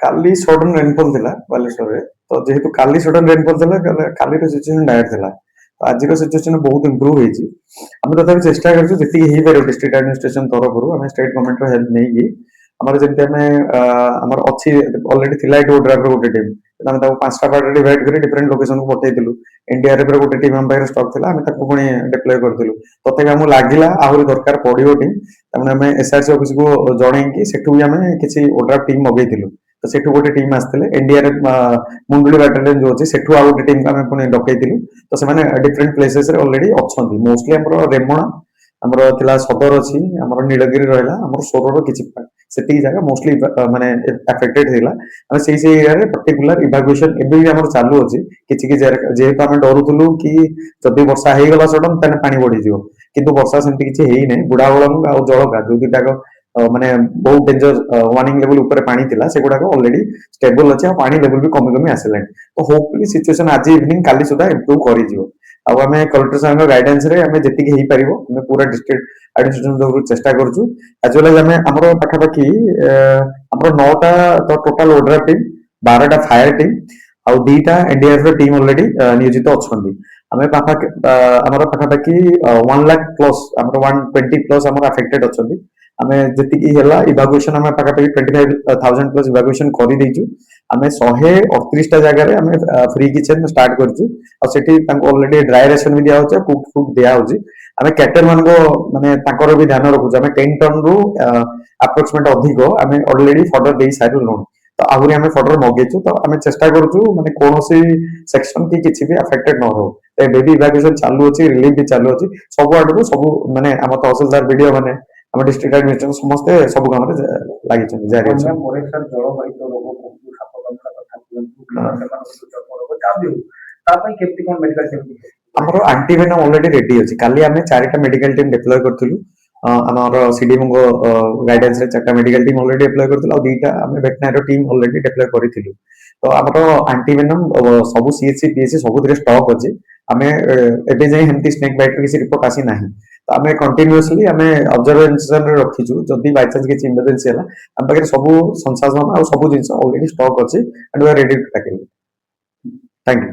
काली sudden rainfall थिला बालेश्वर रे तो जेहेतु काली सडन रेनफॉल थिला काली रो सिचुएशन डायर थिला तो आज रो सिचुएशन बहुत इंप्रूव हेची हम तथा चेष्टा करछु जति हेई पारे डिस्ट्रिक्ट एडमिनिस्ट्रेशन तरफ हम स्टेट गवर्नमेंट रो हेल्प नै की हमर जेंते हमें हमर अछि ऑलरेडी थिला एक ड्राइवर गोटे टीम हम ताको पांचटा पार्ट डिवाइड करी डिफरेंट लोकेशन को पठै दिलु एनडीआरएफ रो गोटे टीम हम पाखरे स्टॉक थिला हम ताको पुणी डिप्लॉय करथिलु तते हम लागिला आहुरी दरकार पडियो टीम तमने हमें एसआरसी ऑफिस को जणै की सेठु भी हमें किछि ओड्राफ्ट टीम मगैथिलु तो सेठु गोटे टीम आस्थिले एनडीआरएफ मुंडुली बैटालियन जो अछि सेठु आ गोटे टीम को हमें पुणी डकैथिलु तो से माने डिफरेंट प्लेसेस रे ऑलरेडी अछंती मोस्टली हमरो रेमणा हमरो थिला सदर अछि हमरो नीलगिरी रहला हमरो सोरर किछि सेती जगह मोस्टली माने अफेक्टेड थिला हम सेही एरिया रे पर्टिकुलर इवैक्यूएशन एबे भी हमरो चालू अछि किछि कि जेहेतु हम डरुथुलु कि जदि वर्षा हेई गला सडन तने पानी बढ़ी जिवो किंतु वर्षा सेंति किछि हेई नै बुढ़ावळंग आ जळका जो दुटाक माने बहुत डेंजर वार्निंग लेवल ऊपर पानी थिला से गुडा ऑलरेडी स्टेबल अछि आ पानी लेवल भी कमी कमी आसलानी तो होपफुली सिचुएशन आज इवनिंग काली सुधा इंप्रूव करि जिवो अब हमें कलेक्टर साहब गाइडेंस रे हमें जेति हेई परिबो हमें पूरा डिस्ट्रिक्ट एडमिनिस्ट्रेशन दरु चेष्टा करछु एज वेल एज हमें हमरो पाखापाखी हमरो 9टा तो टोटल ओड्रा टीम 12टा फायर टीम आ 2टा एनडीआरएफ टीम ऑलरेडी नियोजित अछंदी हमें पाखा हमरो पाखापाखी 1 लाख प्लस हमरो 120 प्लस हमरो अफेक्टेड अछंदी हमें जेति की हैला इवैक्यूएशन हमें पाखापाखी 25000 प्लस इवैक्यूएशन करि दैछु हमें 138 टा जगह रे हमें फ्री किचन स्टार्ट करछु और सेठी ऑलरेडी ड्राई रेशन भी दिया होचे कुक फूड दिया होची हमें कैटर मान को माने ताकर भी ध्यान रखु हमें 10 टन रु अप्रोक्सीमेट अधिक हमें ऑलरेडी फॉर्डर दे साइड लोन तो आहुरी हमें फॉर्डर मगेछु तो हमें चेष्टा करछु माने कोनोसी सेक्शन की किछि भी अफेक्टेड न हो ए बेबी इवैक्यूएशन चालू अछि रिलीफ भी चालू अछि सब आडू सब माने हम तहसीलदार वीडियो माने हम डिस्ट्रिक्ट एडमिनिस्ट्रेशन समस्त सब काम रे लागि छै जारी छै मोरे सर जलवायु रोग को सापदंका कथा कुलंतु चर्म रोग चाबी ता पई केप्ति कोन मेडिकल टीम हमरो एंटीवेनम ऑलरेडी रेडी अछि काली हमें चारटा मेडिकल टीम डिप्लॉय करथिलु हमरो सीडीएम को गाइडेंस रे चारटा मेडिकल टीम ऑलरेडी डिप्लॉय करथिलु और दुईटा हमें वेटनरी टीम ऑलरेडी डिप्लॉय करिथिलु तो हमरो एंटीवेनम सब सीएचसी पीएचसी सब रे स्टॉक अछि हमें एबे जे हेमती स्नेक बाइट किसी रिपोर्ट आसी नाही तो हमें कंटीन्यूअसली हमें ऑब्जर्वेशन रे रखिजु जदी बाय चांस के इमरजेंसी हला हम पाखे सब संसाधन आ सब जिंस ऑलरेडी स्टॉक अछि and we are ready to tackle thank you